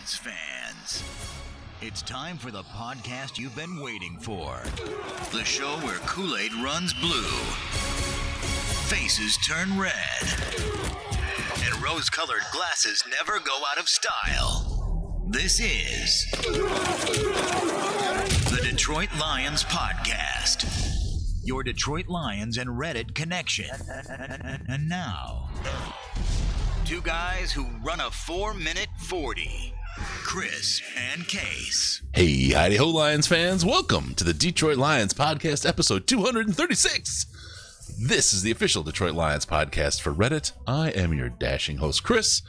Lions fans. It's time for the podcast you've been waiting for. The show where Kool-Aid runs blue, faces turn red, and rose-colored glasses never go out of style. This is the Detroit Lions Podcast. Your Detroit Lions and Reddit connection. And now, two guys who run a 4-minute 40. Chris and Case. Hey, howdy-ho, Lions fans. Welcome to the Detroit Lions Podcast, episode 236. This is the official Detroit Lions Podcast for Reddit. I am your dashing host, Chris,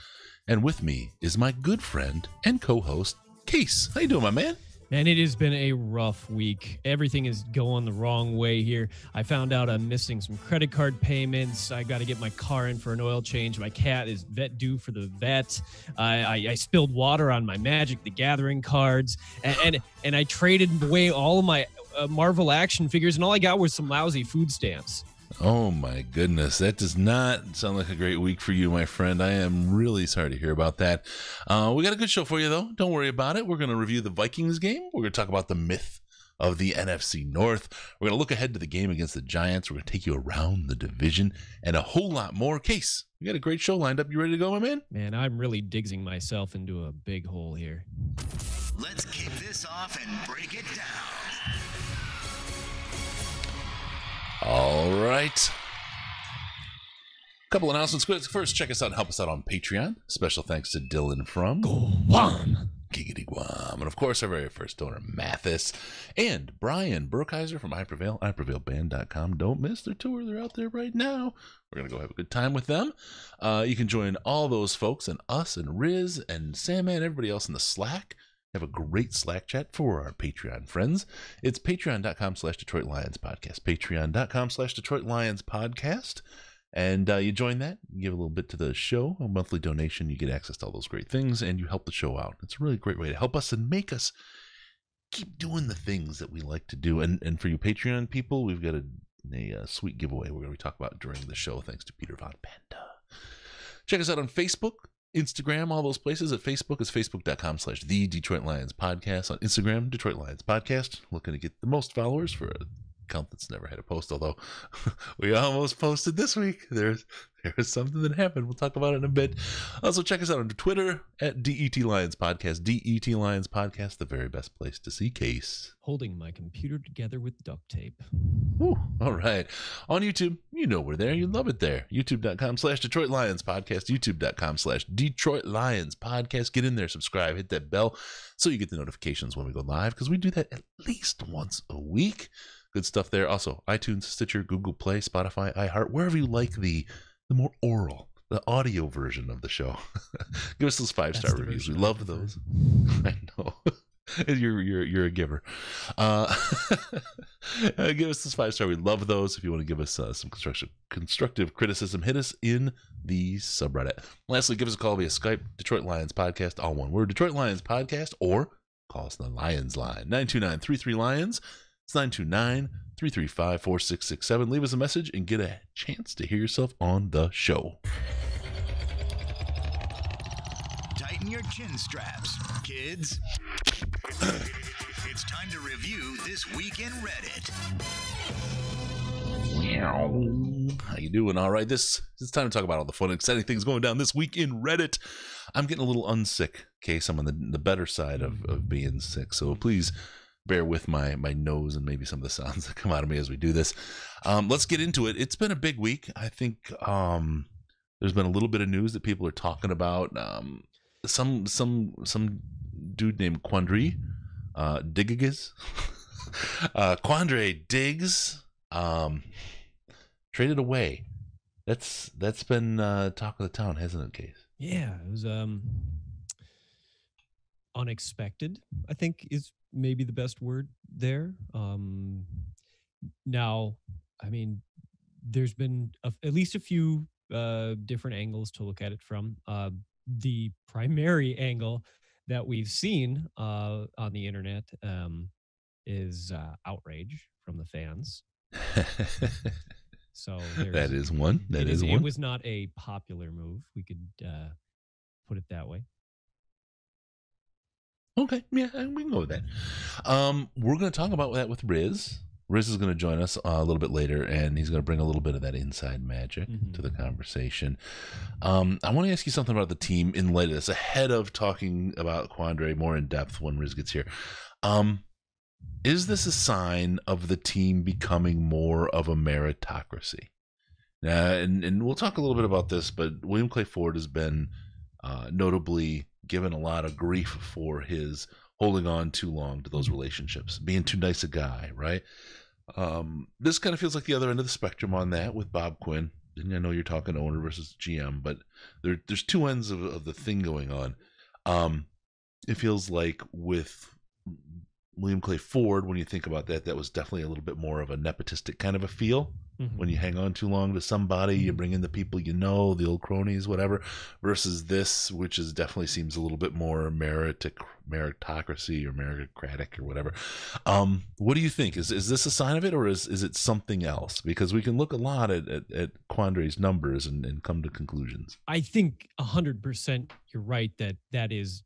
and with me is my good friend and co-host, Case. How you doing, my man? Man, it has been a rough week. Everything is going the wrong way here. I found out I'm missing some credit card payments. I got to get my car in for an oil change. My cat is due for the vet. I spilled water on my Magic the Gathering cards. And I traded away all of my Marvel action figures, and all I got was some lousy food stamps. Oh, my goodness. That does not sound like a great week for you, my friend. I am really sorry to hear about that. We got a good show for you, though. Don't worry about it. We're going to review the Vikings game. We're going to talk about the myth of the NFC North. We're going to look ahead to the game against the Giants. We're going to take you around the division and a whole lot more. Case, we got a great show lined up. You ready to go, my man? Man, I'm really digging myself into a big hole here. Let's kick this off and break it down. All right. Couple announcements. First, check us out and help us out on Patreon. Special thanks to Dylan from Guam. Giggity Guam. And of course, our very first donor, Mathis. And Brian Burkheiser from iPrevail, iPrevailBand.com. Don't miss their tour. They're out there right now. We're going to go have a good time with them. You can join all those folks and us and Riz and Sandman and everybody else in the Slack. Have a great Slack chat for our Patreon friends. It's patreon.com/Detroit Lions Podcast. Patreon.com/Detroit Lions Podcast. And you join that, you give a little bit to the show, a monthly donation, you get access to all those great things, and you help the show out. It's a really great way to help us and make us keep doing the things that we like to do. And for you Patreon people, we've got a sweet giveaway we're going to talk about during the show, thanks to Peter Von Panda. Check us out on Facebook, Instagram, all those places. At Facebook is facebook.com/The Detroit Lions Podcast. On Instagram, Detroit Lions Podcast. Looking to get the most followers for a account that's never had a post, although we almost posted this week. There's something that happened. We'll talk about it in a bit. Also, check us out on Twitter at DET Lions Podcast. DET Lions Podcast, the very best place to see Case. Holding my computer together with duct tape. Ooh, all right. On YouTube, you know we're there. You love it there. YouTube.com/Detroit Lions Podcast. YouTube.com/Detroit Lions Podcast. Get in there, subscribe, hit that bell so you get the notifications when we go live, because we do that at least once a week. Good stuff there. Also, iTunes, Stitcher, Google Play, Spotify, iHeart, wherever you like the more oral, the audio version of the show. Give us those 5-star reviews. We love those. I know. You're a giver. Give us this 5-star. We love those. If you want to give us some constructive criticism, hit us in the subreddit. Lastly, give us a call via Skype, Detroit Lions Podcast, all one word, Detroit Lions Podcast, or call us on the Lions line, 929-33-LIONS. It's 929-335-4667. Leave us a message and get a chance to hear yourself on the show. Tighten your chin straps, kids. It's time to review This Week in Reddit. How you doing? All right, it's time to talk about all the fun and exciting things going down this week in Reddit. I'm getting a little unsick, Case. I'm on the better side of being sick, so please bear with my nose and maybe some of the sounds that come out of me as we do this. Let's get into it. It's been a big week. I think there's been a little bit of news that people are talking about. Some dude named Quandre Diggs, Quandre Diggs, traded away. That's been talk of the town, hasn't it, Case? Yeah, it was unexpected, I think is maybe the best word there. Now, I mean, there's been at least a few different angles to look at it from. The primary angle that we've seen on the internet is outrage from the fans. So that is one. It was not a popular move. We could put it that way. Okay, yeah, we can go with that. We're going to talk about that with Riz. Riz is going to join us a little bit later, and he's going to bring a little bit of that inside magic to the conversation. I want to ask you something about the team in light of this, ahead of talking about Quandre more in depth when Riz gets here. Is this a sign of the team becoming more of a meritocracy? And we'll talk a little bit about this, but William Clay Ford has been notably given a lot of grief for his holding on too long to those relationships, being too nice a guy, right? This kind of feels like the other end of the spectrum on that with Bob Quinn. And I know you're talking owner versus GM, but there's two ends of the thing going on. It feels like with William Clay Ford, when you think about that, that was definitely a little bit more of a nepotistic kind of a feel. When you hang on too long to somebody, you bring in the people you know, the old cronies, whatever, versus this, which is definitely seems a little bit more meritocracy or meritocratic or whatever. What do you think? Is this a sign of it, or is it something else? Because we can look a lot at Quandre's numbers and come to conclusions. I think 100% you're right that is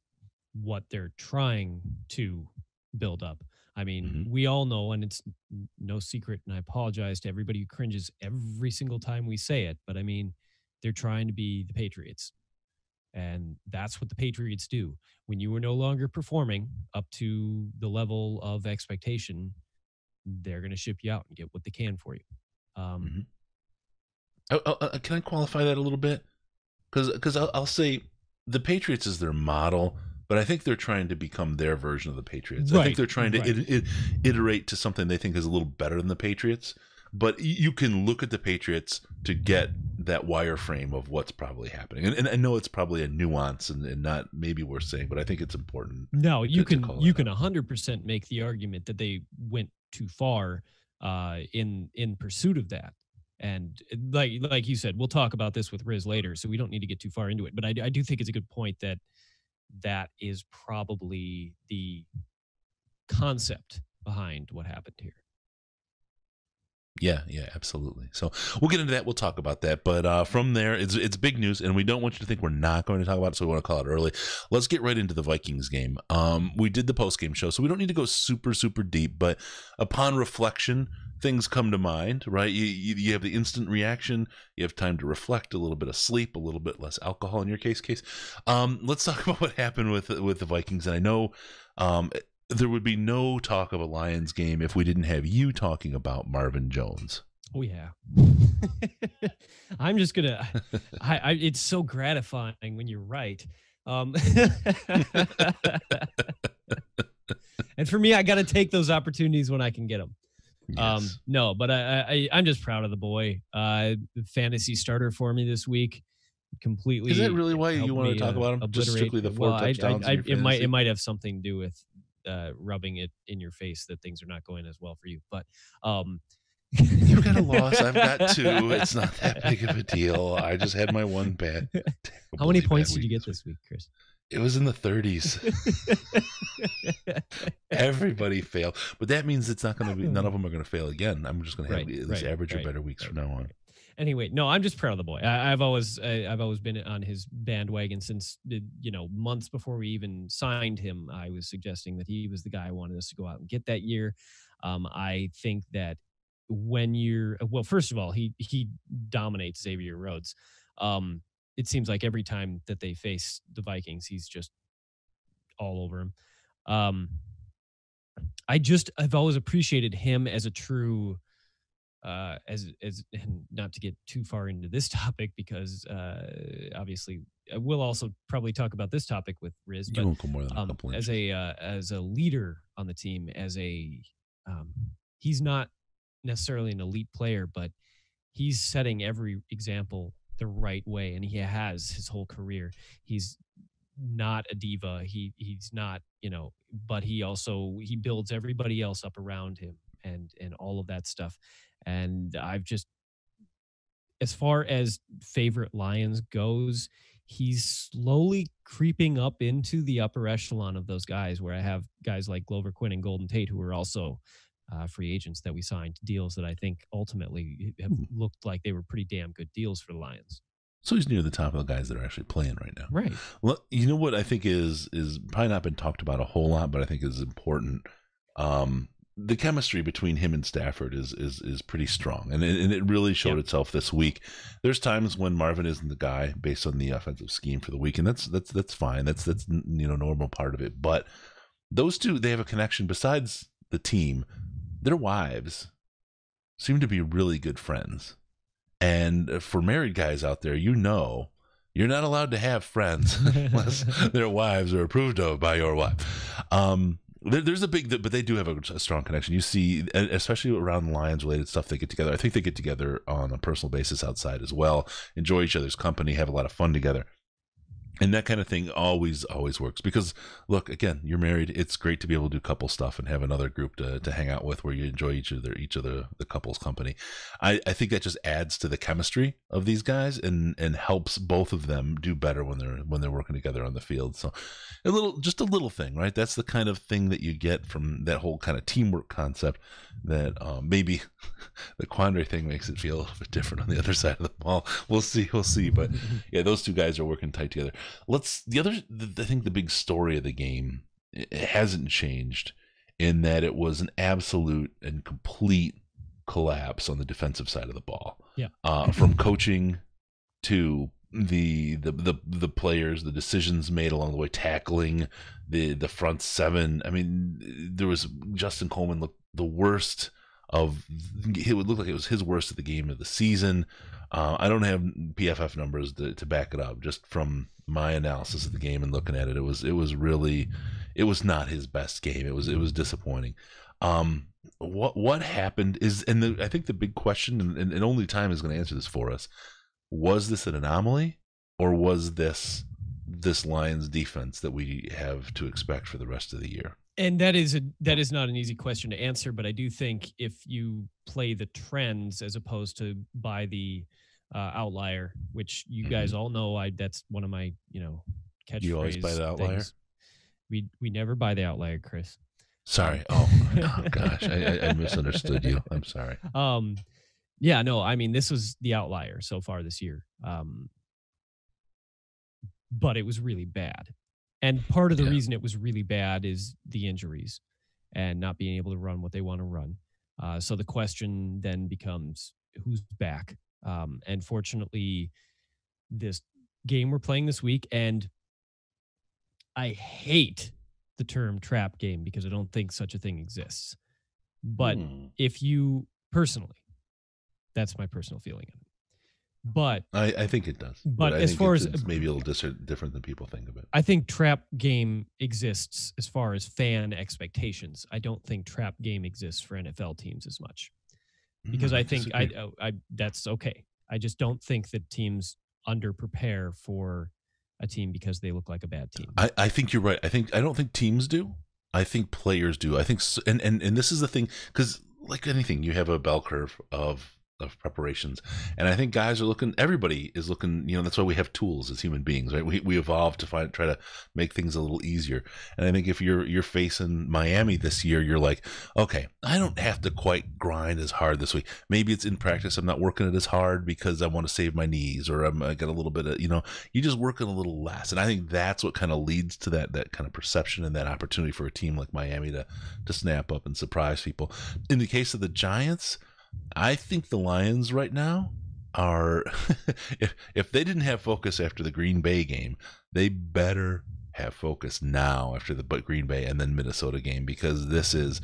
what they're trying to build up. I mean, we all know, and it's no secret, and I apologize to everybody who cringes every single time we say it, but I mean, they're trying to be the Patriots. And that's what the Patriots do. When you are no longer performing up to the level of expectation, they're going to ship you out and get what they can for you. Can I qualify that a little bit? Because I'll say the Patriots is their model, but I think they're trying to become their version of the Patriots. Right, I think they're trying to iterate to something they think is a little better than the Patriots. But you can look at the Patriots to get that wireframe of what's probably happening. And I know it's probably a nuance and not maybe we're saying, but I think it's important. No, you can 100% make the argument that they went too far in pursuit of that. And like you said, we'll talk about this with Riz later, so we don't need to get too far into it. But I do think it's a good point that is probably the concept behind what happened here. Yeah, absolutely. So we'll get into that. We'll talk about that. But from there, it's big news, and we don't want you to think we're not going to talk about it, so we want to call it early. Let's get right into the Vikings game. We did the post-game show, so we don't need to go super, super deep, but upon reflection, things come to mind, right? You have the instant reaction. You have time to reflect, a little bit of sleep, a little bit less alcohol in your case. Let's talk about what happened with the Vikings. And I know there would be no talk of a Lions game if we didn't have you talking about Marvin Jones. Oh, yeah. I'm just going to – it's so gratifying when you're right. And for me, I got to take those opportunities when I can get them. Yes. No, but I'm just proud of the boy. Fantasy starter for me this week. Completely. Is that really why you want to talk about him? Just strictly the four touchdowns? It might have something to do with rubbing it in your face that things are not going as well for you. But you've got a loss. I've got two. It's not that big of a deal. I just had my one bad. How many points did you get this week, Chris? It was in the 30s. Everybody failed, but that means it's not going to be. None of them are going to fail again. I'm just going to have at least average or better weeks from now on. Anyway, no, I'm just proud of the boy. I've always been on his bandwagon since months before we even signed him. I was suggesting that he was the guy I wanted us to go out and get that year. I think that first of all, he dominates Xavier Rhodes. It seems like every time that they face the Vikings, he's just all over him. I've always appreciated him as a true, and not to get too far into this topic because obviously we'll also probably talk about this topic with Riz. But as a leader on the team, he's not necessarily an elite player, but he's setting every example the right way, and he has his whole career. He's not a diva. He's not, but he builds everybody else up around him and all of that stuff. And I've just, as far as favorite Lions goes, he's slowly creeping up into the upper echelon of those guys, where I have guys like Glover Quinn and Golden Tate, who are also free agents that we signed, deals that I think ultimately have looked like they were pretty damn good deals for the Lions. So he's near the top of the guys that are actually playing right now. Right. Well, you know what I think is probably not been talked about a whole lot, but I think is important. The chemistry between him and Stafford is pretty strong, and it really showed itself this week. There's times when Marvin isn't the guy based on the offensive scheme for the week, and that's fine. That's normal part of it. But those two, they have a connection besides the team. Their wives seem to be really good friends, and for married guys out there, you're not allowed to have friends unless their wives are approved of by your wife. There's a big, but they do have a strong connection. You see, especially around Lions related stuff, they get together. I think they get together on a personal basis outside as well, enjoy each other's company, have a lot of fun together. And that kind of thing always works because, look, again, you're married. It's great to be able to do couple stuff and have another group to hang out with where you enjoy each of the couple's company. I think that just adds to the chemistry of these guys and helps both of them do better when they're working together on the field. So just a little thing, right? That's the kind of thing that you get from that whole kind of teamwork concept that maybe the Quandre thing makes it feel a little bit different on the other side of the ball. We'll see. But yeah, those two guys are working tight together. I think the big story of the game, it hasn't changed in that it was an absolute and complete collapse on the defensive side of the ball. Yeah. From coaching to the players, the decisions made along the way, tackling the front seven. I mean, there was Justin Coleman looked the worst it would look like it was his worst of the game of the season. I don't have PFF numbers to back it up. Just from my analysis of the game and looking at it, it was not his best game. It was disappointing. What happened is, I think the big question, and only time is going to answer this for us, was this an anomaly, or was this Lions defense that we have to expect for the rest of the year? And that is not an easy question to answer, but I do think if you play the trends as opposed to by the outlier, which you guys all know, that's one of my catchphrases. You always buy the outlier. We never buy the outlier, Chris. Sorry. Oh gosh, I misunderstood you. I'm sorry. Yeah, no, I mean, this was the outlier so far this year, but it was really bad. And part of the reason it was really bad is the injuries and not being able to run what they want to run. So the question then becomes, who's back? And fortunately, this game we're playing this week, and I hate the term trap game because I don't think such a thing exists. But if you personally, that's my personal feeling of it. But I think it does. But as far as it's maybe a little different than people think of it. I think trap game exists as far as fan expectations. I don't think trap game exists for NFL teams as much, because I think I that's okay. I just don't think that teams under prepare for a team because they look like a bad team. I think you're right. I don't think teams do. I think players do. I think and this is the thing, because like anything, you have a bell curve of preparations, and I think guys are looking, everybody is looking, that's why we have tools as human beings, right? We evolve to try to make things a little easier. And I think if you're facing Miami this year, you're like, okay, I don't have to quite grind as hard this week. Maybe it's in practice, I'm not working it as hard because I want to save my knees, or I got a little bit of, you just working a little less. And I think that's what kind of leads to that kind of perception and that opportunity for a team like Miami to snap up and surprise people. In the case of the Giants, I think the Lions right now are, if they didn't have focus after the Green Bay game, they better have focus now after the Green Bay and then Minnesota game, because this is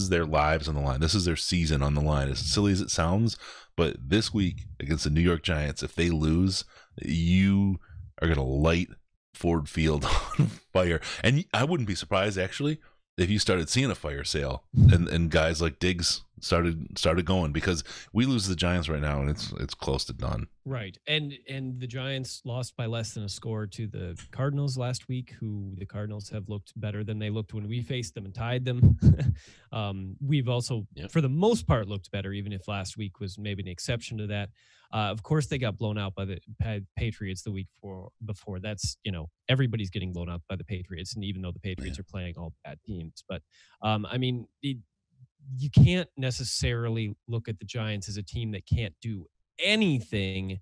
their lives on the line. This is their season on the line. As silly as it sounds, but this week against the New York Giants, if they lose, you are going to light Ford Field on fire. And I wouldn't be surprised, actually, if you started seeing a fire sale and guys like Diggs started going, because we lose the Giants right now and it's close to done. Right. And the Giants lost by less than a score to the Cardinals last week, who the Cardinals have looked better than they looked when we faced them and tied them. We've also, for the most part, looked better, even if last week was maybe an exception to that. Of course, they got blown out by the Patriots the week before. That's, everybody's getting blown out by the Patriots, and even though the Patriots are playing all bad teams. But, I mean, you can't necessarily look at the Giants as a team that can't do anything.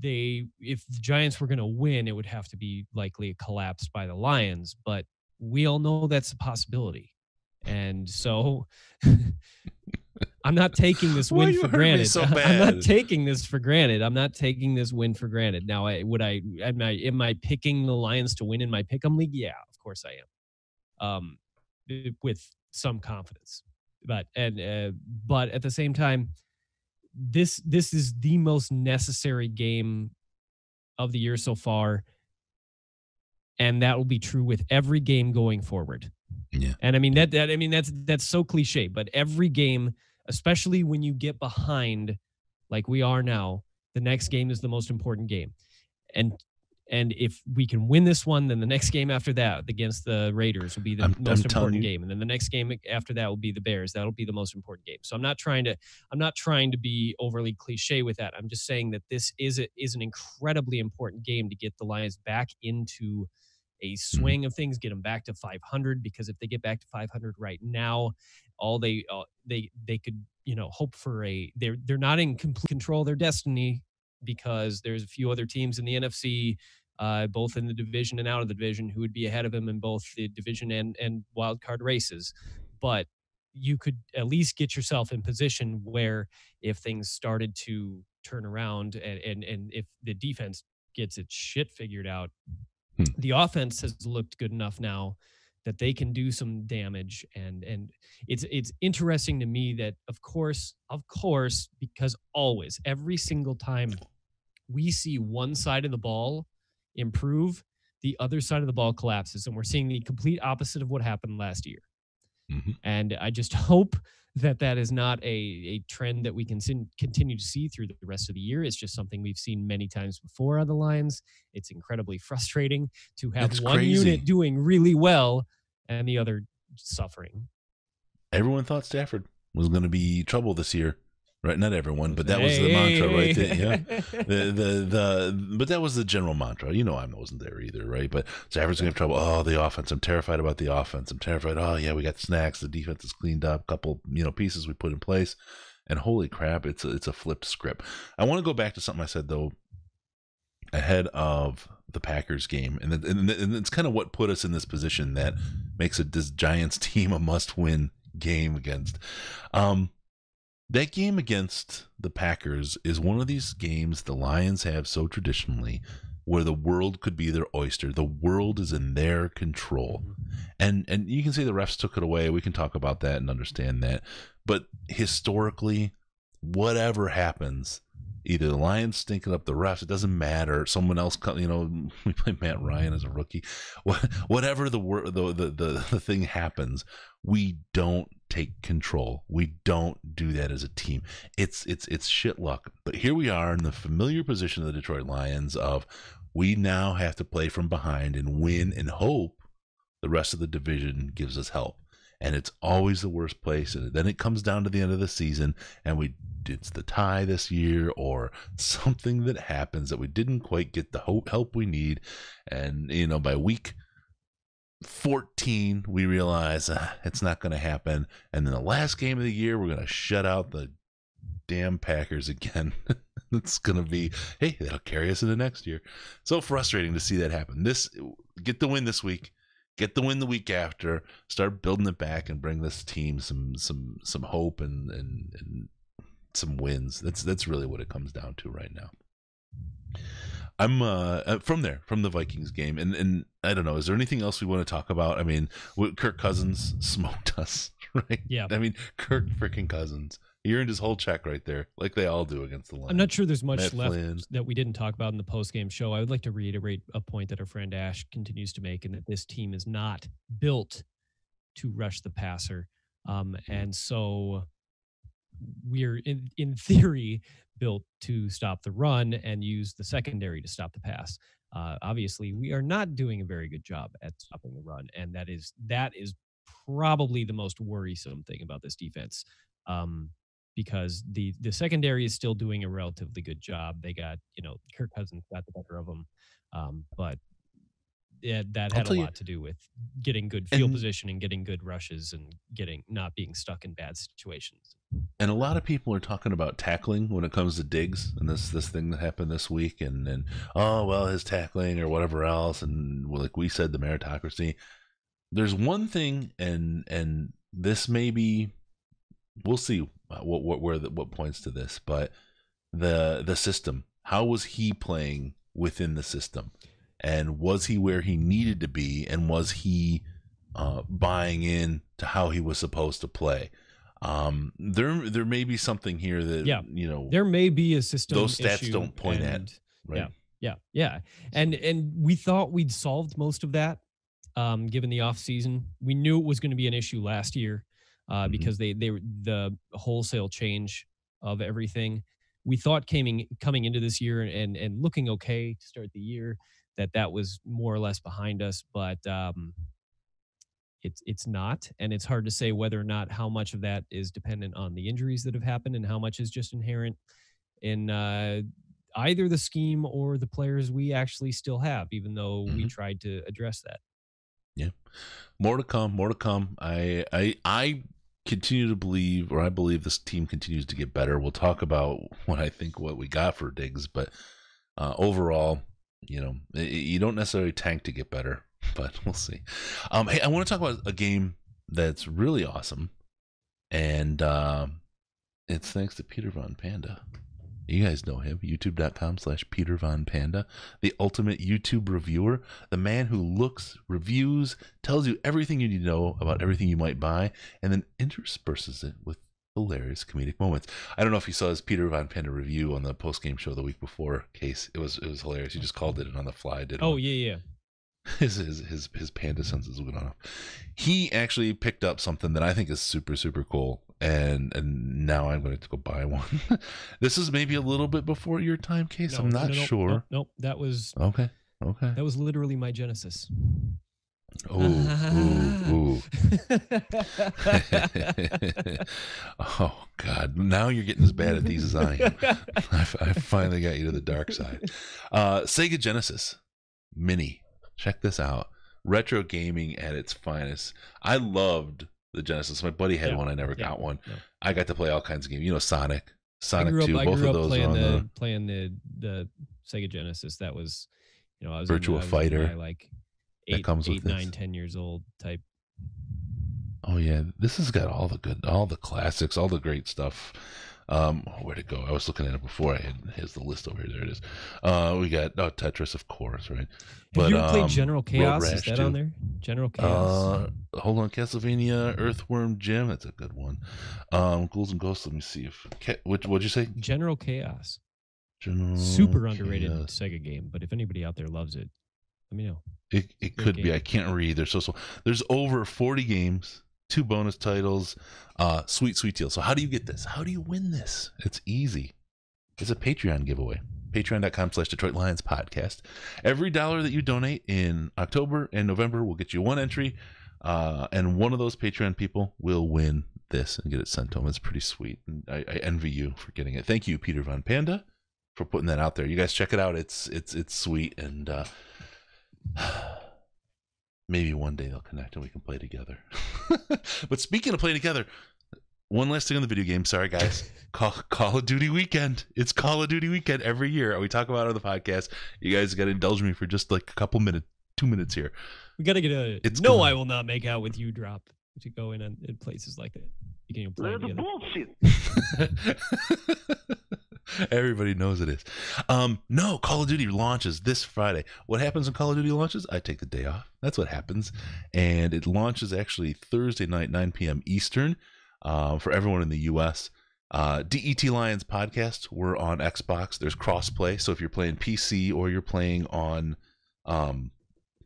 if the Giants were going to win, it would have to be likely a collapse by the Lions. But we all know that's a possibility. And so I'm not taking this win for granted. So I'm not taking this for granted. I'm not taking this win for granted. Now, am I picking the Lions to win in my pick'em league? Yeah, of course I am. With some confidence, but at the same time, this is the most necessary game of the year so far, and that will be true with every game going forward. Yeah, and I mean that's so cliche, but every game, especially when you get behind like we are now, the next game is the most important game, and if we can win this one, then the next game after that against the Raiders will be the most important game. And then the next game after that will be the Bears. That'll be the most important game. So I'm not trying to be overly cliche with that. I'm just saying that this is an incredibly important game to get the Lions back into a swing of things, get them back to 500, because if they get back to 500 right now, all they could, hope for they're not in complete control of their destiny, because there's a few other teams in the NFC, both in the division and out of the division, who would be ahead of him in both the division and wild card races. But you could at least get yourself in position where if things started to turn around and if the defense gets its shit figured out, the offense has looked good enough now that they can do some damage. And it's interesting to me that of course, because always, every single time we see one side of the ball improve, the other side of the ball collapses. And we're seeing the complete opposite of what happened last year. Mm-hmm. And I just hope that is not a trend that we can continue to see through the rest of the year. It's just something we've seen many times before on the Lions. It's incredibly frustrating to have one unit doing really well and the other suffering. Everyone thought Stafford was going to be trouble this year, right? Not everyone, but that was the mantra right there. Yeah, but that was the general mantra. I wasn't there either, right? But Stafford's going to have trouble. Oh, the offense. I'm terrified about the offense. I'm terrified. Oh yeah, we got snacks. The defense is cleaned up. Couple pieces we put in place, and holy crap, it's a flipped script. I want to go back to something I said though ahead of the Packers game, and it's kind of what put us in this position that makes this Giants team a must-win game against. That game against the Packers is one of these games the Lions have so traditionally where the world could be their oyster. The world is in their control. And you can say the refs took it away. We can talk about that and understand that. But historically, whatever happens, either the Lions stinking up the refs, it doesn't matter. Someone else, we play Matt Ryan as a rookie. Whatever the thing happens, we don't take control. We don't do that as a team. It's shit luck. But here we are in the familiar position of the Detroit Lions of we now have to play from behind and win and hope the rest of the division gives us help. And it's always the worst place. And then it comes down to the end of the season and it's the tie this year or something that happens that we didn't quite get the help we need. And, by week 14, we realize it's not going to happen. And then the last game of the year, we're going to shut out the damn Packers again. It's going to be, hey, that'll carry us into next year. So frustrating to see that happen. Get the win this week. Get the win the week after. Start building it back and bring this team some hope and some wins. That's really what it comes down to right now. I'm from the Vikings game, and I don't know. Is there anything else we want to talk about? I mean, Kirk Cousins smoked us, right? Yeah. I mean, Kirk freaking Cousins. He earned his whole check right there, like they all do against the Lions. I'm not sure there's much Matt left Flynn. that we didn't talk about in the post-game show. I would like to reiterate a point that our friend Ash continues to make, and that this team is not built to rush the passer. And so we're in theory built to stop the run and use the secondary to stop the pass. Obviously, we are not doing a very good job at stopping the run, and that is probably the most worrisome thing about this defense. Because the secondary is still doing a relatively good job. They got, Kirk Cousins got the better of them. But that had a lot to do with getting good field position and getting good rushes and not being stuck in bad situations. And a lot of people are talking about tackling when it comes to Diggs and this thing that happened this week, and oh well, his tackling or whatever else, and like we said, the meritocracy. There's one thing, and this may be, we'll see what points to this, but the system. How was he playing within the system, and was he where he needed to be, and was he buying in to how he was supposed to play? There may be something here that there may be a system. Those stats issue don't point at, right? Yeah. And we thought we'd solved most of that, given the off season. We knew it was going to be an issue last year, because they the wholesale change of everything. We thought coming into this year and looking okay to start the year, that was more or less behind us, but it's not, and it's hard to say whether or not how much of that is dependent on the injuries that have happened and how much is just inherent in either the scheme or the players we actually still have, even though we tried to address that. Yeah, more to come. I continue to believe, or I believe this team continues to get better. We'll talk about what we got for Diggs, but overall, you don't necessarily tank to get better. But we'll see. Hey, I want to talk about a game that's really awesome, and it's thanks to Peter Von Panda. You guys know him, youtube.com/Peter Von Panda, the ultimate YouTube reviewer, the man who looks, reviews, tells you everything you need to know about everything you might buy, and then intersperses it with hilarious comedic moments. I don't know if you saw his Peter Von Panda review on the post-game show the week before, Case. It was hilarious. He just called it on the fly. Yeah. His panda senses went off. He actually picked up something that I think is super, super cool, and now I'm going to go buy one. This is maybe a little bit before your time, Case. No, I'm not sure. Nope. That was okay. That was literally my Genesis. Ooh. Oh God! Now you're getting as bad at these as I am. I finally got you to the dark side. Sega Genesis Mini. Check this out. Retro gaming at its finest. I loved the Genesis. My buddy had one. I never got one. Yeah. I got to play all kinds of games. Sonic 2. Both of those playing the Sega Genesis. That was, I was Virtua Fighter. Like that comes with 8, 9, 10 years old type. Oh yeah, this has got all the classics, all the great stuff. Where'd it go? I was looking at it before. Here's the list over here. There it is. We got Tetris, of course, right? Have you ever played General Chaos? Is that on there? General Chaos. Hold on, Castlevania, Earthworm Jim. That's a good one. Ghouls and Ghosts. Let me see what'd you say? General Chaos. Super underrated Sega game, but if anybody out there loves it, let me know. It could be. I can't read. There's over 40 games. 2 bonus titles, sweet deal. So how do you get this? How do you win this? It's easy. It's a Patreon giveaway. Patreon.com/Detroit Lions podcast. Every $1 that you donate in October and November will get you 1 entry, and one of those Patreon people will win this and get it sent to them. It's pretty sweet. And I envy you for getting it. Thank you, Peter Von Panda, for putting that out there. You guys check it out. It's sweet, and maybe one day they'll connect and we can play together. But speaking of playing together, one last thing on the video game. Sorry, guys. Call of Duty weekend. It's Call of Duty weekend every year. We talk about it on the podcast. You guys got to indulge me for just like a couple minutes, 2 minutes here. We got to get I will not make out with you drop to go in places like that. You can even play together. Bullshit. Everybody knows it is. No, Call of Duty launches this Friday. What happens when Call of Duty launches? I take the day off. That's what happens. And it launches actually Thursday night, 9 p.m. Eastern, for everyone in the U.S. DET Lions podcast, we're on Xbox. There's crossplay. So if you're playing PC or you're playing on,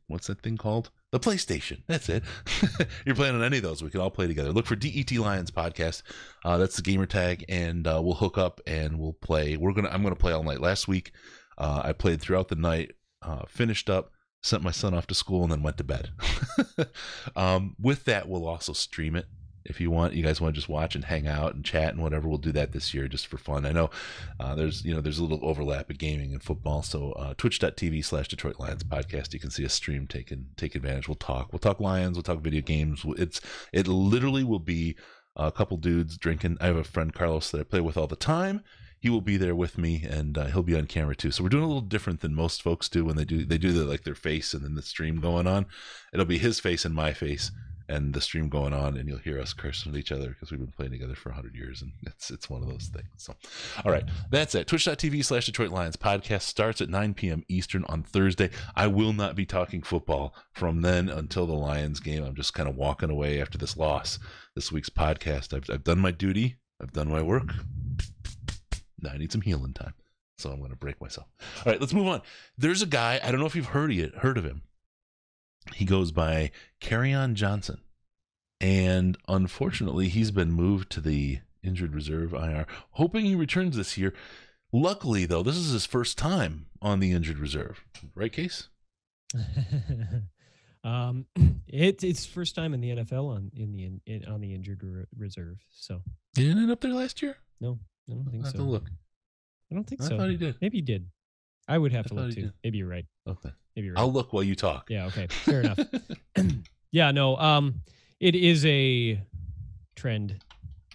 what's that thing called? The PlayStation. That's it. You're playing on any of those. We can all play together. Look for DET Lions podcast. That's the gamer tag, and we'll hook up and we'll play. I'm gonna play all night. Last week, I played throughout the night. Finished up, sent my son off to school, and then went to bed. With that, we'll also stream it. If you guys want to just watch and hang out and chat and whatever, we'll do that this year just for fun. I know there's a little overlap of gaming and football, so twitch.tv/Detroit Lions podcast. You can see a stream take advantage. We'll talk Lions, we'll talk video games. It literally will be a couple dudes drinking. I have a friend, Carlos, that I play with all the time. He will be there with me, and he'll be on camera too. So we're doing a little different than most folks do when they do like their face and then the stream going on. It'll be his face and my face and the stream going on, and you'll hear us cursing at each other because we've been playing together for 100 years, and it's one of those things. So, all right, that's it. Twitch.tv/Detroit Lions podcast starts at 9 p.m. Eastern on Thursday. I will not be talking football from then until the Lions game. I'm just kind of walking away after this loss. This week's podcast, I've done my duty. I've done my work. Now I need some healing time, so I'm going to break myself. All right, let's move on. There's a guy, I don't know if you've heard of him. He goes by Kerryon Johnson, and unfortunately, he's been moved to the injured reserve IR, hoping he returns this year. Luckily, though, this is his first time on the injured reserve. Right, Case? It's first time in the NFL on the injured reserve. So he didn't end up there last year? No. I don't think so. I have to look. I don't think I so. I thought he did. Maybe he did. I would have to look too. Maybe you're right. Okay. Maybe you're right. I'll look while you talk. Yeah, okay. Fair enough. Yeah, no, it is a trend,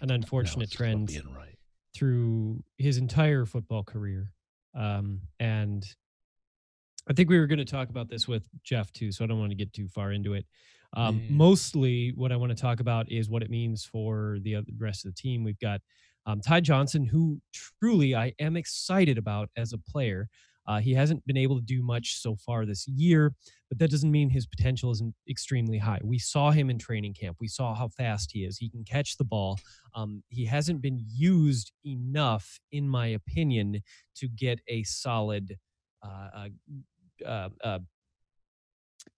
an unfortunate trend being right. through his entire football career. And I think we were going to talk about this with Jeff too, so I don't want to get too far into it. Mostly what I want to talk about is what it means for the rest of the team. We've got Ty Johnson, who truly I am excited about as a player. He hasn't been able to do much so far this year, but that doesn't mean his potential isn't extremely high. We saw him in training camp. We saw how fast he is. He can catch the ball. He hasn't been used enough, in my opinion, to get a solid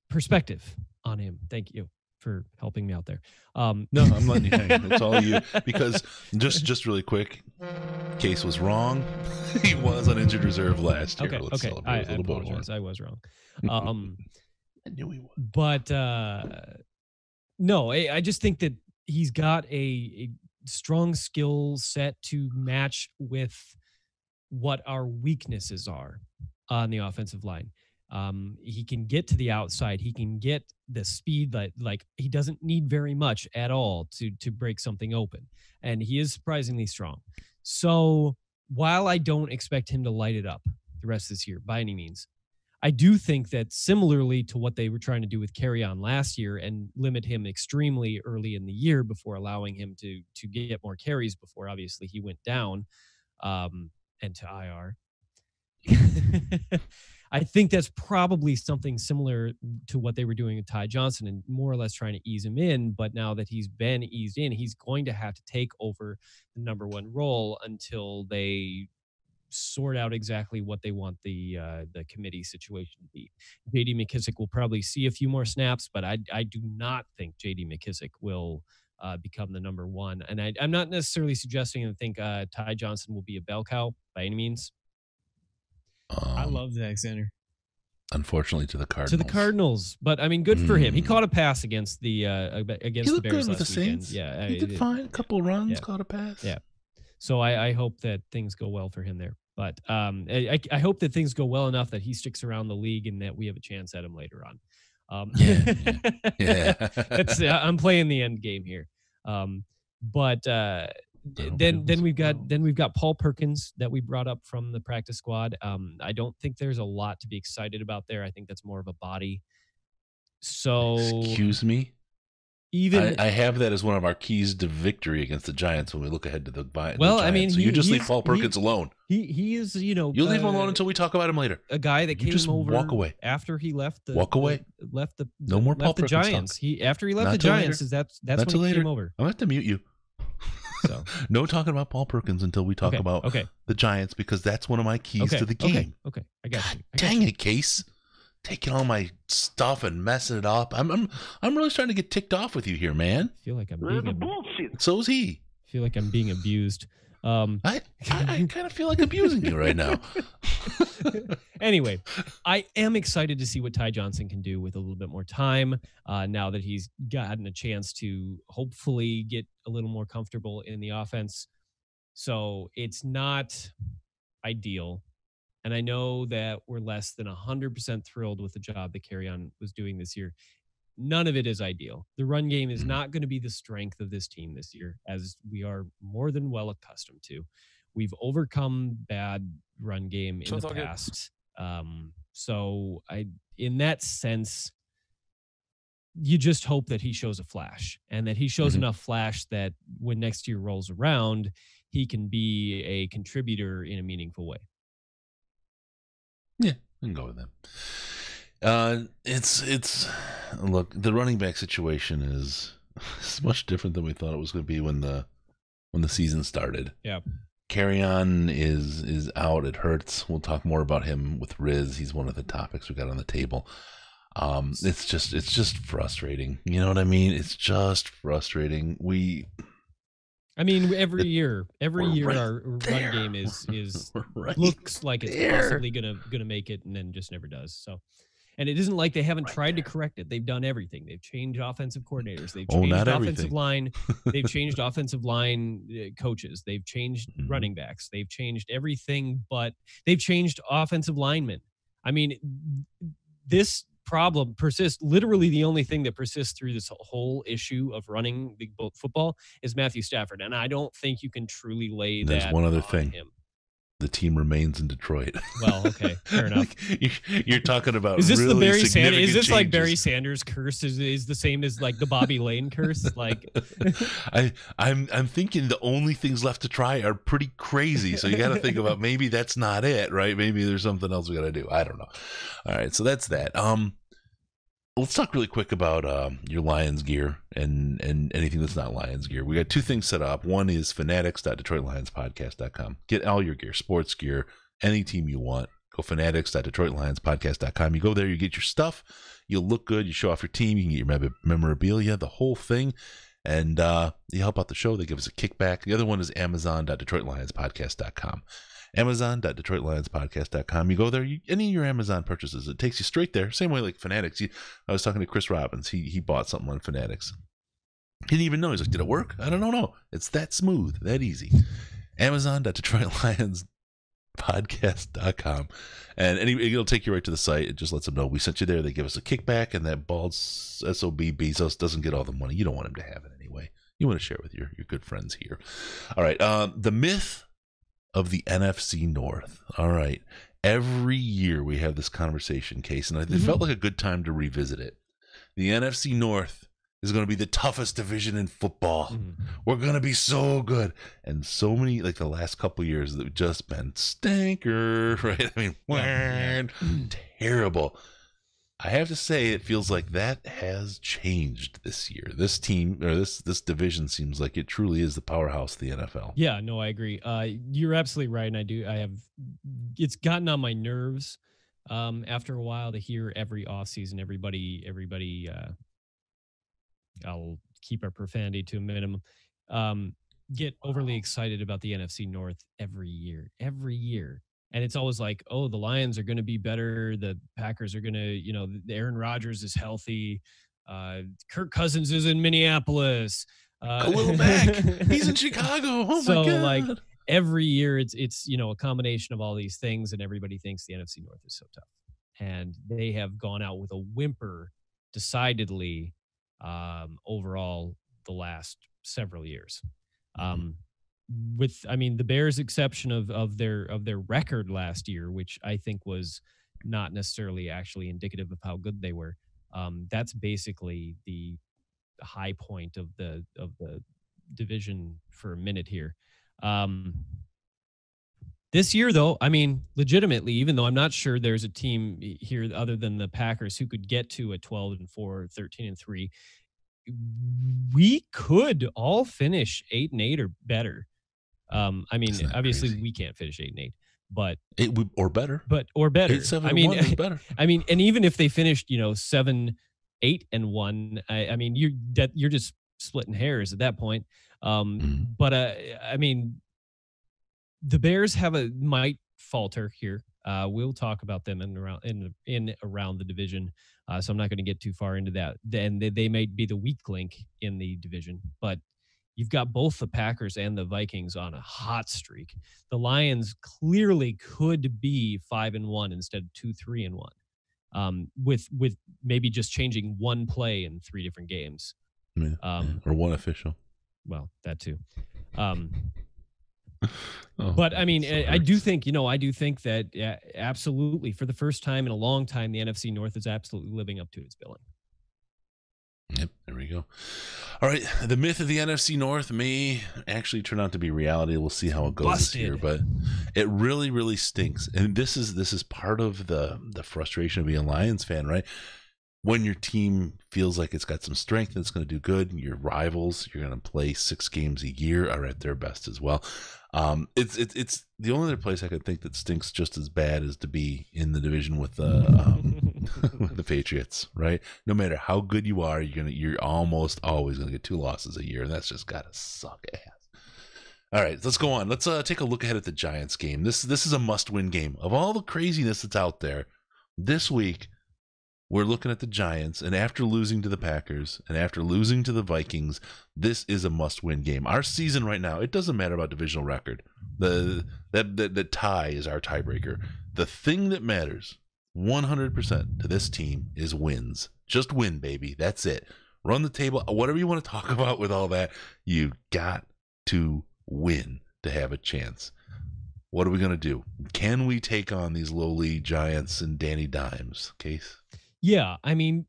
perspective on him. Thank you for helping me out there. No, I'm letting you hang. It's all you, because just really quick, Case was wrong. He was on injured reserve last year. Okay. I apologize. I was wrong. I knew he was. But no, I just think that he's got a strong skill set to match with what our weaknesses are on the offensive line. He can get to the outside. He can get the speed that, like, he doesn't need very much at all to break something open. And he is surprisingly strong. So while I don't expect him to light it up the rest of this year by any means, I do think that similarly to what they were trying to do with Kerryon last year and limit him extremely early in the year before allowing him to get more carries before obviously he went down and to IR. I think that's probably something similar to what they were doing with Ty Johnson and more or less trying to ease him in. But now that he's been eased in, he's going to have to take over the number one role until they sort out exactly what they want the committee situation to be. J.D. McKissic will probably see a few more snaps, but I do not think J.D. McKissic will become the number one. And I'm not necessarily suggesting I think Ty Johnson will be a bell cow by any means. I love Zach Center. Unfortunately, to the Cardinals. To the Cardinals, but I mean, good for him. He caught a pass against the Bears good with last the Saints. weekend. Yeah, he did fine. A couple runs, caught a pass. Yeah, so I hope that things go well for him there. But I hope that things go well enough that he sticks around the league and that we have a chance at him later on. Yeah. That's I'm playing the end game here. But then we've got Paul Perkins that we brought up from the practice squad. I don't think there's a lot to be excited about there. I think that's more of a body. So excuse me. Even I have that as one of our keys to victory against the Giants when we look ahead to the Giants. I mean, so you just leave Paul Perkins alone. He is, you'll leave him alone until we talk about him later. A guy that came just over walk away after he left the no more Paul Perkins Giants. talk. After he left the Giants, that's when he came over. I'm gonna have to mute you. So no talking about Paul Perkins until we talk about the Giants, because that's one of my keys to the game. Okay. I got you. Dang it, Case. Taking all my stuff and messing it up. I'm really starting to get ticked off with you here, man. I feel like I'm being bullshit. So's he. I feel like I'm being abused. I kind of feel like abusing you right now. Anyway, I am excited to see what Ty Johnson can do with a little bit more time now that he's gotten a chance to hopefully get a little more comfortable in the offense. So it's not ideal. And I know that we're less than 100% thrilled with the job that Kerryon was doing this year. none of it is ideal. The run game is not going to be the strength of this team this year, as we are more than well accustomed to. We've overcome bad run game in the past. So in that sense, you just hope that he shows a flash, and that he shows enough flash that when next year rolls around, he can be a contributor in a meaningful way. Yeah, I can go with that. It's look, the running back situation is much different than we thought it was going to be when the season started. Yeah. Carry-on is out. It hurts. We'll talk more about him with Riz. He's one of the topics we got on the table. It's just frustrating. You know what I mean? It's just frustrating. Every year our run game is looks like it's possibly gonna make it, and then just never does. So, and it isn't like they haven't tried to correct it. They've done everything. They've changed offensive coordinators. They've changed offensive line. They've changed offensive line coaches. They've changed running backs. They've changed everything, but they've changed offensive linemen. I mean, this problem persists. Literally, the only thing that persists through this whole issue of running the football is Matthew Stafford, and I don't think you can truly lay that. There's one other thing. Him. The team remains in Detroit. Well, okay, fair enough. You're talking about is this really the Barry Sanders? Is this changes. like Barry Sanders' curse? Is the same as like the Bobby Lane curse? Like, I'm thinking the only things left to try are pretty crazy. So you got to think about maybe that's not it, right? Maybe there's something else we got to do. I don't know. All right, so that's that. Let's talk really quick about your Lions gear and anything that's not Lions gear. We got two things set up. One is fanatics.detroitlionspodcast.com. Get all your gear, sports gear, any team you want. Go fanatics.detroitlionspodcast.com. You go there, you get your stuff. You'll look good. You show off your team. You can get your memorabilia, the whole thing. And you help out the show. They give us a kickback. The other one is amazon.detroitlionspodcast.com. Amazon.detroitlionspodcast.com. You go there, any of your Amazon purchases, it takes you straight there. Same way like Fanatics. I was talking to Chris Robbins. He bought something on Fanatics. He didn't even know. He's like, did it work? I don't know. It's that smooth, that easy. Amazon.detroitlionspodcast.com. And it'll take you right to the site. It just lets them know we sent you there. They give us a kickback, and that bald SOB Bezos doesn't get all the money. You don't want him to have it anyway. You want to share with your good friends here. All right. The myth of the NFC North. All right. Every year we have this conversation, Case, and it felt like a good time to revisit it. The NFC North is going to be the toughest division in football. We're going to be so good. And so many, like the last couple of years, that have just been stinker, right? I mean, terrible. I have to say, it feels like that has changed this year. This team, or this division, seems like it truly is the powerhouse of the NFL. Yeah, no, I agree. You're absolutely right, and it's gotten on my nerves after a while to hear every offseason, everybody. I'll keep our profanity to a minimum. Get overly excited about the NFC North every year. And it's always like, oh, the Lions are going to be better. The Packers are going to, Aaron Rodgers is healthy. Kirk Cousins is in Minneapolis. A little back. He's in Chicago. Oh, my God. So, like, every year it's a combination of all these things, and everybody thinks the NFC North is so tough. And they have gone out with a whimper decidedly overall the last several years. With the Bears' exception of their record last year, which I think was not necessarily actually indicative of how good they were. That's basically the high point of the division for a minute here. This year, though, legitimately, even though I'm not sure there's a team here other than the Packers who could get to a 12-4, 13-3, we could all finish 8-8 or better. Obviously crazy. We can't finish 8-8, but or better. 8-7-1 is better. And even if they finished, 7-8-1, you're just splitting hairs at that point. But the Bears might falter here. We'll talk about them around the division. So I'm not going to get too far into that. And they may be the weak link in the division, but you've got both the Packers and the Vikings on a hot streak. The Lions clearly could be 5-1 instead of 2-3-1. with maybe just changing one play in 3 different games. Or one official. Well, that too. Oh, but I mean, so I do think that absolutely, for the first time in a long time, the NFC North is absolutely living up to its billing. Yep, there we go. All right, the myth of the NFC North may actually turn out to be reality. We'll see how it goes this year, but it really, really stinks. And this is part of the frustration of being a Lions fan, right? When your team feels like it's got some strength and it's going to do good, your rivals, you're going to play 6 games a year, are at their best as well. It's the only other place I could think that stinks just as bad as to be in the division with the with the Patriots, right? No matter how good you are, you're almost always gonna get 2 losses a year, and that's just gotta suck ass. All right, let's go on. Let's take a look ahead at the Giants game. This is a must-win game. Of all the craziness that's out there this week, we're looking at the Giants, and after losing to the Packers and after losing to the Vikings, this is a must-win game. Our season right now, it doesn't matter about divisional record. The tie is our tiebreaker. The thing that matters 100% to this team is wins. Just win, baby. That's it. Run the table. Whatever you want to talk about with all that, you got to win to have a chance. What are we going to do? Can we take on these lowly Giants and Danny Dimes? Case? Yeah, I mean,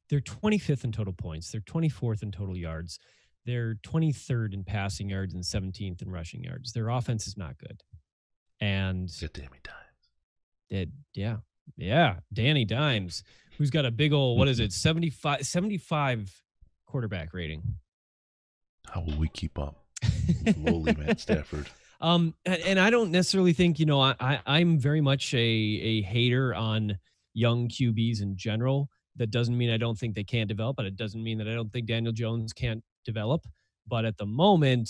they're 25th in total points. They're 24th in total yards. They're 23rd in passing yards and 17th in rushing yards. Their offense is not good. And Danny Dimes. Yeah, Danny Dimes, who's got a big old, what is it, 75 quarterback rating. How will we keep up? Lowly Matt Stafford. And I don't necessarily think, I'm very much a hater on young QBs in general. That doesn't mean I don't think they can't develop, but it doesn't mean that I don't think Daniel Jones can't develop. But at the moment,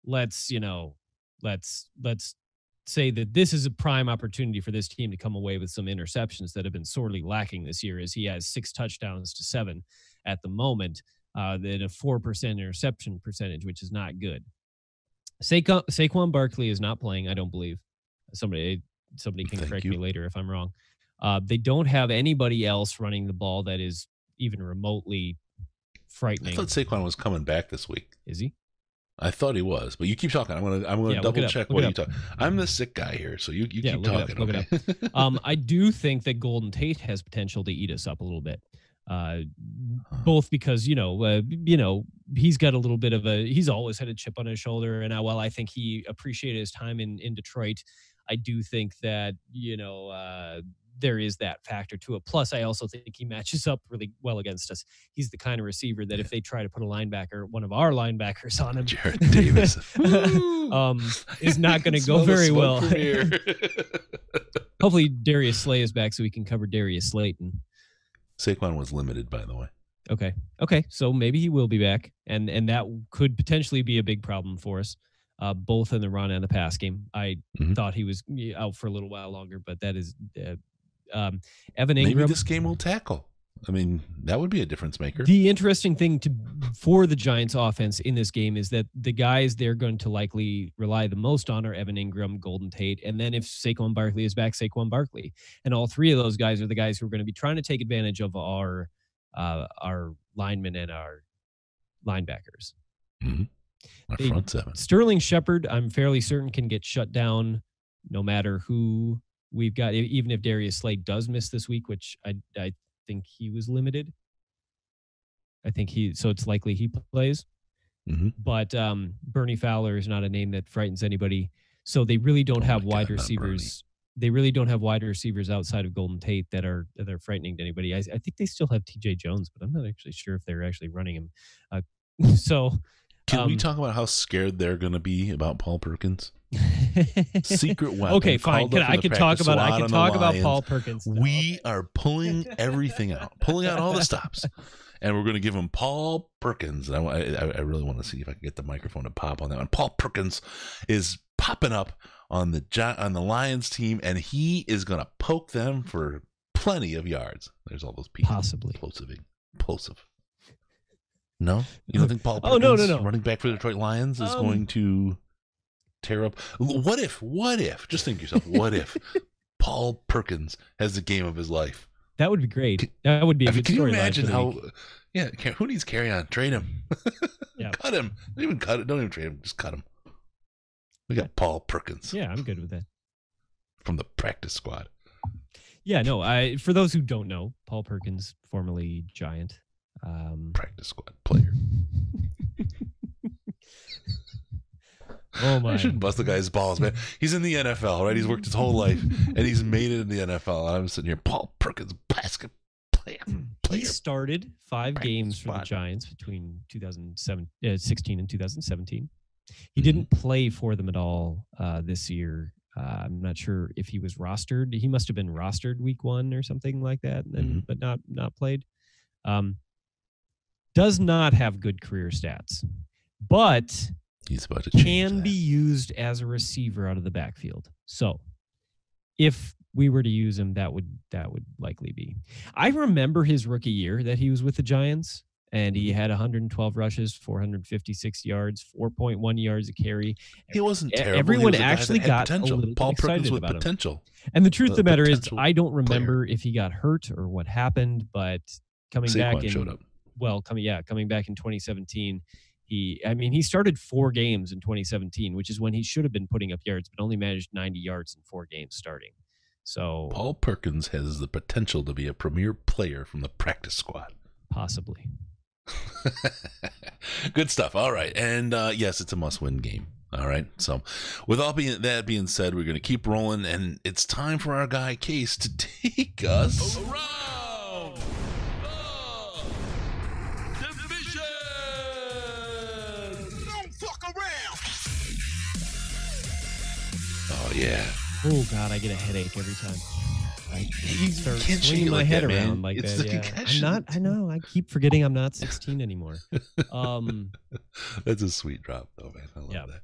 let's say that this is a prime opportunity for this team to come away with some interceptions that have been sorely lacking this year, as he has 6 touchdowns to 7 at the moment, then a 4% interception percentage, which is not good. Saquon Barkley is not playing, I don't believe. Somebody can correct me later if I'm wrong. They don't have anybody else running the ball that is even remotely frightening. I thought Saquon was coming back this week. Is he? I thought he was, but you keep talking. I'm gonna double check what you talk. I'm the sick guy here, so you keep talking. Look it up. I do think that Golden Tate has potential to eat us up a little bit. Both because he's got a little bit of he's always had a chip on his shoulder, and while I think he appreciated his time in Detroit, I do think that there is that factor to it. Plus, I also think he matches up really well against us. He's the kind of receiver that if they try to put one of our linebackers on him, Jared Davis, is not going to go very well. Hopefully Darius Slay is back so we can cover Darius Slayton. Saquon was limited, by the way. Okay. So maybe he will be back, and that could potentially be a big problem for us, both in the run and the pass game. I thought he was out for a little while longer, but that is Evan Ingram. Maybe this game will tackle. I mean, that would be a difference maker. The interesting thing for the Giants offense in this game is that the guys they're going to likely rely the most on are Evan Ingram, Golden Tate, and then if Saquon Barkley is back, Saquon Barkley. And all 3 of those guys are the guys who are going to be trying to take advantage of our linemen and our linebackers. Our front 7. Sterling Shepard, I'm fairly certain, can get shut down no matter who we've got, even if Darius Slay does miss this week, which I think he was limited. So it's likely he plays. But Bernie Fowler is not a name that frightens anybody. So they really don't have wide receivers. They really don't have wide receivers outside of Golden Tate that are frightening to anybody. I think they still have TJ Jones, but I'm not actually sure if they're actually running him. Can we talk about how scared they're going to be about Paul Perkins? Secret weapon. Okay, fine. I can talk about Paul Perkins. We are pulling everything out, pulling out all the stops, and we're going to give him Paul Perkins. And I really want to see if I can get the microphone to pop on that one. Paul Perkins is popping up on the Lions team, and he is going to poke them for plenty of yards. There's all those people. Possibly. Plosive. No? You don't think Paul Perkins, no. running back for the Detroit Lions, is going to tear up? What if, just think to yourself, what if Paul Perkins has the game of his life. That would be great. That would be a good storyline. Can you imagine how? Week. Yeah, who needs carry on? Trade him. Yeah. Cut him. Don't even cut it. Don't even trade him. Just cut him. We got Paul Perkins. Yeah, I'm good with that. From the practice squad. Yeah, no. For those who don't know, Paul Perkins, formerly Giant, practice squad player. Oh my! I shouldn't bust the guy's balls, man. He's in the NFL, right? He's worked his whole life, and he's made it in the NFL. I'm sitting here, Paul Perkins, basket player. He started 5 games for the Giants between 2016 and 2017. He didn't play for them at all this year. I'm not sure if he was rostered. He must have been rostered week 1 or something like that, but not played. Does not have good career stats, but he's about to change can that. be used as a receiver out of the backfield. So if we were to use him, that would likely be. I remember his rookie year that he was with the Giants, and he had 112 rushes, 456 yards, 4.1 yards a carry. He wasn't terrible. Everyone he was actually got potential. a little Paul excited Perkins with about potential. him. And the truth of the matter is, I don't remember player. if he got hurt or what happened, but coming back in 2017, he started 4 games in 2017, which is when he should have been putting up yards, but only managed 90 yards in 4 games starting. So Paul Perkins has the potential to be a premier player from the practice squad. Possibly. Good stuff. All right. And yes, it's a must-win game. All right. So with all that being said, we're going to keep rolling, and it's time for our guy Case to take us around the division. Don't fuck around. Oh yeah. Oh God, I get a headache every time. You start can't shake swinging it my like head that, man. around like It's that. the Yeah. concussion. I know. I keep forgetting I'm not 16 anymore. That's a sweet drop, though, man. I love that.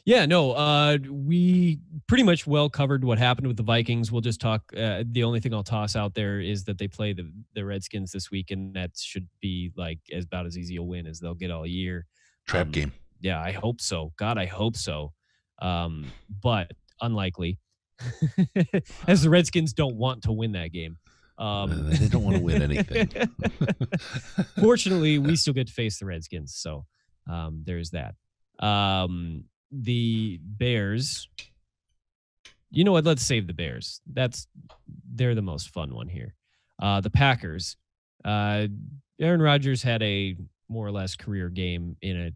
Yeah, no, we pretty much well covered what happened with the Vikings. We'll just talk. The only thing I'll toss out there is that they play the Redskins this week, and that should be like about as easy a win as they'll get all year. Trap game. Yeah, I hope so. God, I hope so. But unlikely, as the Redskins don't want to win that game. They don't want to win anything. Fortunately, we still get to face the Redskins, so there's that. The Bears, you know what? Let's save the Bears. They're the most fun one here. The Packers. Aaron Rodgers had a more or less career game in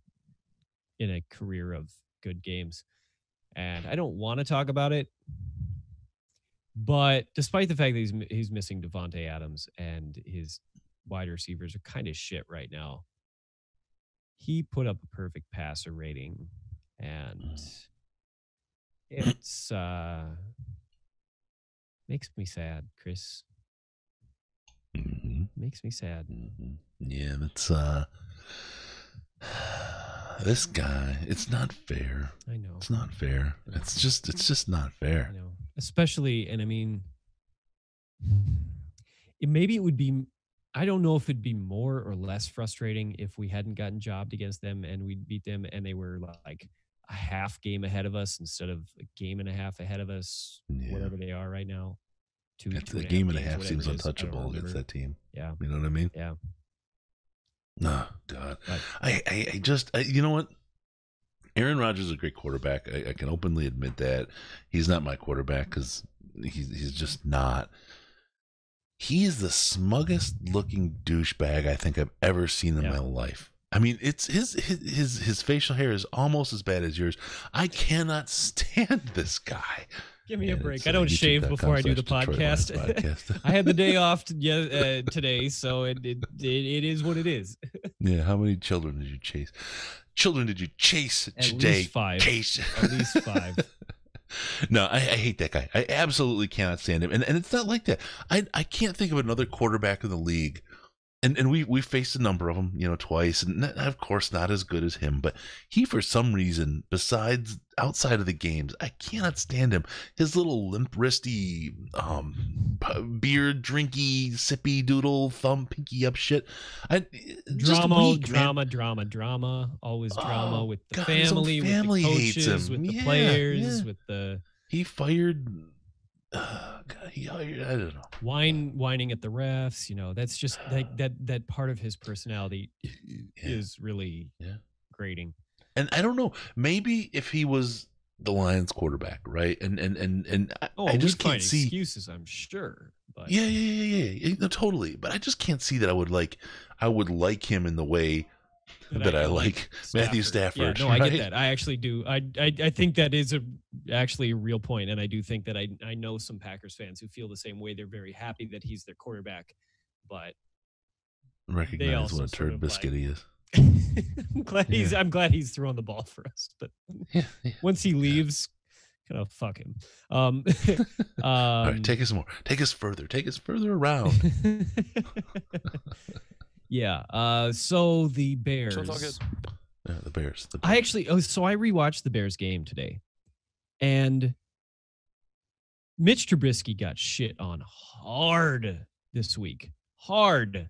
a career of good games, and I don't want to talk about it. But despite the fact that he's missing Devontae Adams and his wide receivers are kind of shit right now, he put up a perfect passer rating, and it's makes me sad, Chris. Mm-hmm. Makes me sad. Mm-hmm. Yeah, that's this guy. It's not fair. I know. It's not fair. It's just not fair. I know. Especially, and I mean, maybe it would be, I don't know if it'd be more or less frustrating if we hadn't gotten jobbed against them and we'd beat them and they were like a half game ahead of us instead of a game and a half ahead of us, whatever they are right now. The game and a half seems untouchable against that team. Yeah. You know what I mean? Yeah. Oh, God. I just, you know what? Aaron Rodgers is a great quarterback. I can openly admit that. He's not my quarterback because he's just not. He is the smuggest looking douchebag I think I've ever seen in my life. I mean, it's his facial hair is almost as bad as yours. I cannot stand this guy. Give me a break. I don't shave before I do the podcast. I had the day off today, so it is what it is. Yeah. How many children did you chase? Children did you chase today? At least 5. At least 5. No, I hate that guy. I absolutely cannot stand him. And it's not like that. I can't think of another quarterback in the league. And we faced a number of them, twice. And of course, not as good as him. But he, for some reason, outside of the games, I cannot stand him. His little limp wristy, beer drinky, sippy doodle, thumb pinky up shit. Drama. Always drama with the family, with the coaches, with the players, with the. He fired God, I don't know. Whining at the refs. That's just that part of his personality is really grating. And I don't know. Maybe if he was the Lions quarterback, right? And I just can't see excuses. I'm sure. But yeah. No, totally. But I just can't see that I would like him in the way that I like Matthew Stafford. Yeah, no, right? I get that. I actually do. I think that is actually a real point, and I do think that I know some Packers fans who feel the same way. They're very happy that he's their quarterback, but recognize what a turd biscuit he is. I'm glad he's throwing the ball for us, but once he leaves, kind of fuck him. All right, take us more. Take us further. Take us further around. Yeah. So the Bears. Yeah, the Bears. I rewatched the Bears game today, and Mitch Trubisky got shit on hard this week. Hard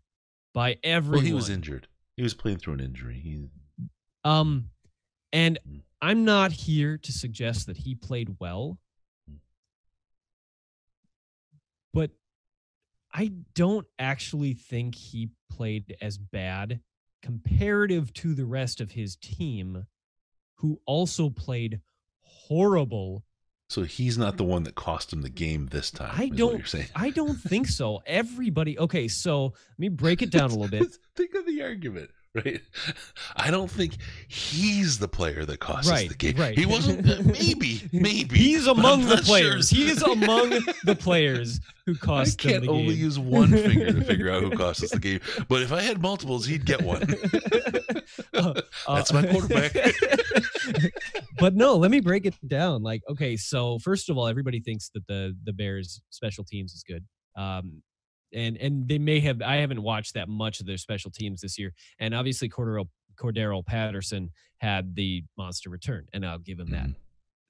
by everyone. Well, he was injured. He was playing through an injury. And I'm not here to suggest that he played well, but I don't actually think he played as bad comparative to the rest of his team, who also played horrible. So he's not the one that cost him the game this time. I don't think so. Everybody. Okay, so let me break it down a little bit. Think of the argument, right? I don't think he's the player that cost us the game. Right. He wasn't. Maybe. He's among the players. Sure. He is among the players who cost them the game. I can't only use one finger to figure out who cost us the game. But if I had multiples, he'd get one. That's my quarterback. But no, let me break it down. Like, okay, so first of all, everybody thinks that the Bears special teams is good. And they may have, I haven't watched that much of their special teams this year. And obviously Cordero Patterson had the monster return, and I'll give him that.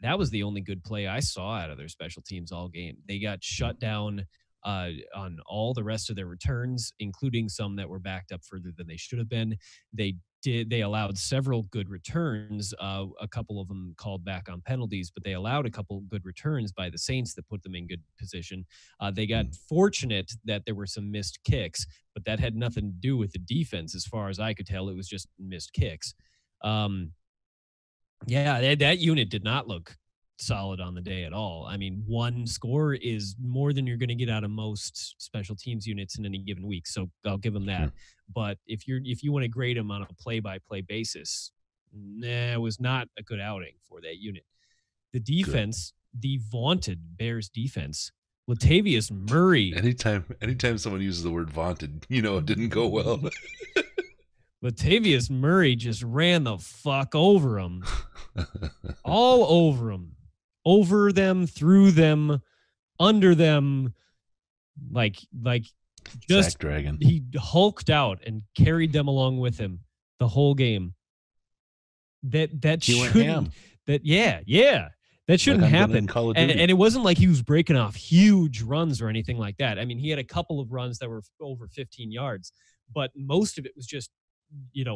That was the only good play I saw out of their special teams all game. They got shut down on all the rest of their returns, including some that were backed up further than they should have been. They allowed several good returns, a couple of them called back on penalties, but they allowed a couple good returns by the Saints that put them in good position. They got fortunate that there were some missed kicks, but that had nothing to do with the defense. As far as I could tell, it was just missed kicks. That unit did not look solid on the day at all. I mean, one score is more than you're going to get out of most special teams units in any given week. So I'll give them that. Sure. But if you want to grade them on a play-by-play basis, it was not a good outing for that unit. The defense, the vaunted Bears defense, Latavius Murray. Anytime someone uses the word vaunted, it didn't go well. Latavius Murray just ran the fuck over him. All over him. Over them, through them, under them, like just Zach Dragon. He hulked out and carried them along with him the whole game. That shouldn't that shouldn't happen. And it wasn't like he was breaking off huge runs or anything like that. I mean, he had a couple of runs that were over 15 yards, but most of it was just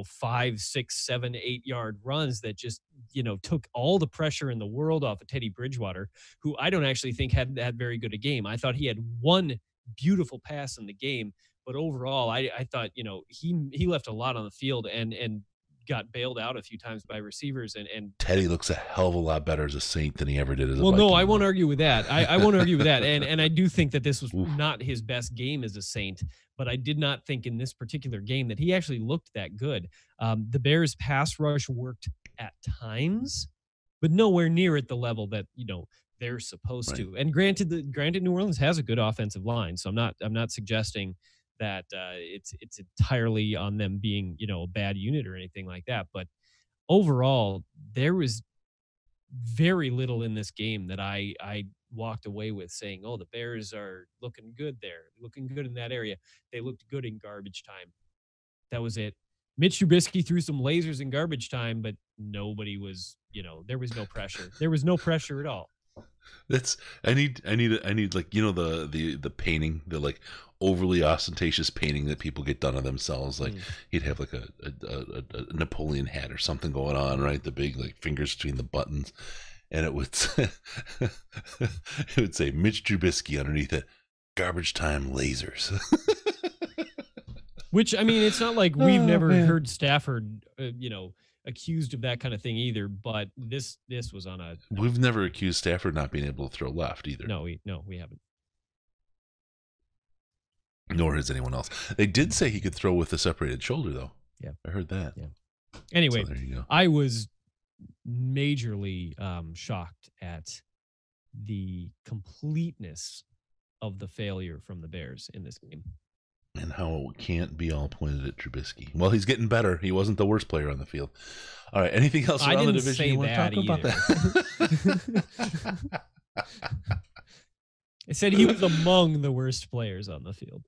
5, 6, 7, 8 yard runs that just, took all the pressure in the world off of Teddy Bridgewater, who I don't actually think had very good a game. I thought he had one beautiful pass in the game, but overall, I thought, he left a lot on the field and got bailed out a few times by receivers. And Teddy looks a hell of a lot better as a Saint than he ever did as a Viking. No, I won't argue with that. I won't argue with that. And I do think that this was not his best game as a Saint, but I did not think in this particular game that he actually looked that good. The Bears pass rush worked at times, but nowhere near at the level that, they're supposed to. And granted New Orleans has a good offensive line. So I'm not suggesting that it's entirely on them being, a bad unit or anything like that. But overall, there was very little in this game that I walked away with saying, oh, the Bears are looking good there, looking good in that area. They looked good in garbage time. That was it. Mitch Trubisky threw some lasers in garbage time, but nobody was, there was no pressure. There was no pressure at all. I need like, the painting, the like overly ostentatious painting that people get done of themselves. Like he'd have like a Napoleon hat or something going on, right? The big like fingers between the buttons. and it would say, it would say Mitch Trubisky underneath it, garbage time lasers. Which, I mean, it's not like we've never man. heard Stafford, accused of that kind of thing either. But this was on a. We've never accused Stafford not being able to throw left either. No, we haven't. Nor has anyone else. They did say he could throw with a separated shoulder, though. Yeah, I heard that. Yeah. Anyway, so there you go. I was majorly shocked at the completeness of the failure from the Bears in this game. And how it can't be all pointed at Trubisky. Well, he's getting better. He wasn't the worst player on the field. All right. Anything else around the division you want to talk about? That? I said he was among the worst players on the field.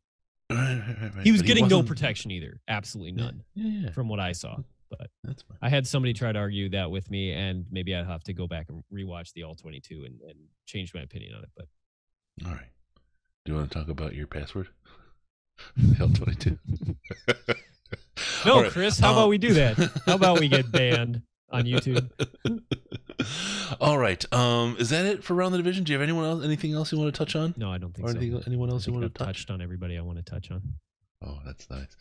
Right. He was getting no protection either. Absolutely none. Yeah. From what I saw. But that's fine. I had somebody try to argue that with me, and maybe I'd have to go back and rewatch the All-22 and change my opinion on it. But all right. Do you want to talk about your password? L22. No, right. Chris, how about we do that? How about we get banned on YouTube? All right. Is that it for Around the Division? Do you have anything else you want to touch on? No, I don't think or so. Anyone else you want to touch? Touched on everybody I want to touch on. Oh, that's nice.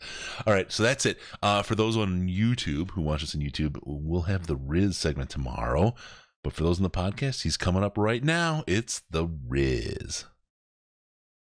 All right, so that's it. For those on YouTube who watch us on YouTube, we'll have the Riz segment tomorrow. But for those on the podcast, he's coming up right now. It's the Riz.